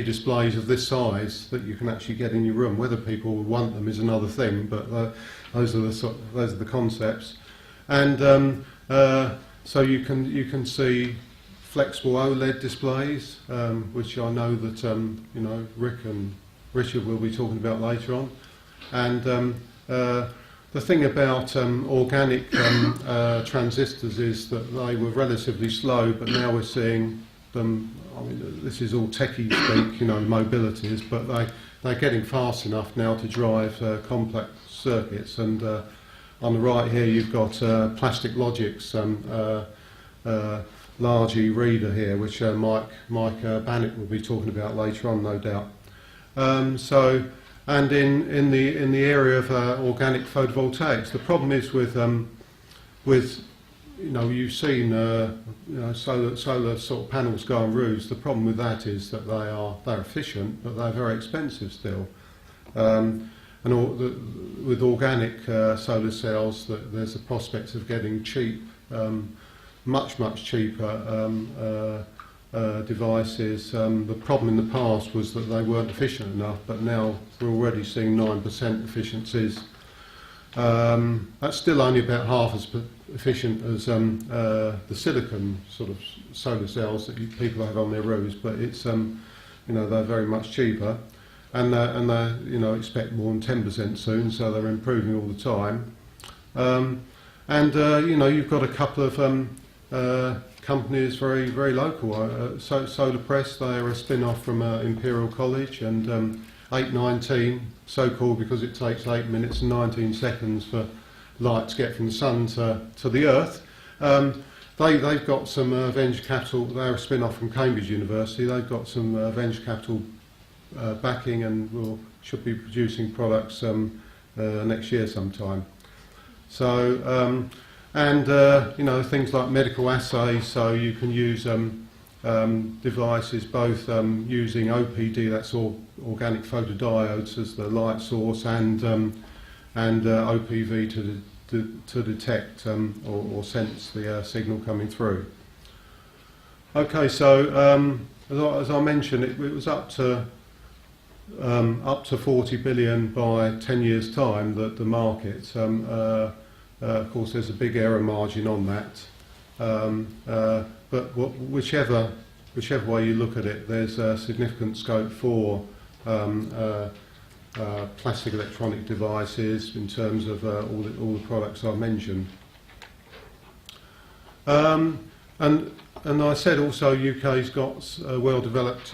displays of this size that you can actually get in your room. Whether people want them is another thing, but those are the concepts. And so you can see flexible OLED displays, which I know that you know, Rick and Richard will be talking about later on. And the thing about organic transistors is that they were relatively slow, but now we're seeing them. I mean, this is all techie speak, you know, mobilities, but they're getting fast enough now to drive complex circuits. And on the right here, you've got Plastic Logic's large E reader here, which Mike Bannock will be talking about later on, no doubt. And in the area of organic photovoltaics, the problem is with you know, you've seen you know, solar sort of panels go on roofs. The problem with that is that they're efficient, but they're very expensive still. And with organic solar cells, there's a prospect of getting cheap, much cheaper devices. The problem in the past was that they weren't efficient enough, but now we're already seeing 9% efficiencies. That's still only about half as efficient as the silicon sort of solar cells that people have on their roofs, but it's you know, they're very much cheaper, and they you know, expect more than 10% soon, so they're improving all the time. You know, you've got a couple of companies very local. Solar Press, they are a spin-off from Imperial College, and 819, so called because it takes 8 minutes and 19 seconds for light to get from the sun to the earth. They've got some venture capital. They're a spin-off from Cambridge University. They've got some venture capital backing, and should be producing products next year sometime. So you know, things like medical assays, so you can use devices both using OPD, that's organic photodiodes, as the light source, and OPV to detect or sense the signal coming through. Okay, so as I mentioned, it was up to 40 billion by 10 years' time, the market. Of course, there's a big error margin on that, but whichever way you look at it, there's a significant scope for plastic electronic devices in terms of all the products I mentioned. And I said also UK's got well-developed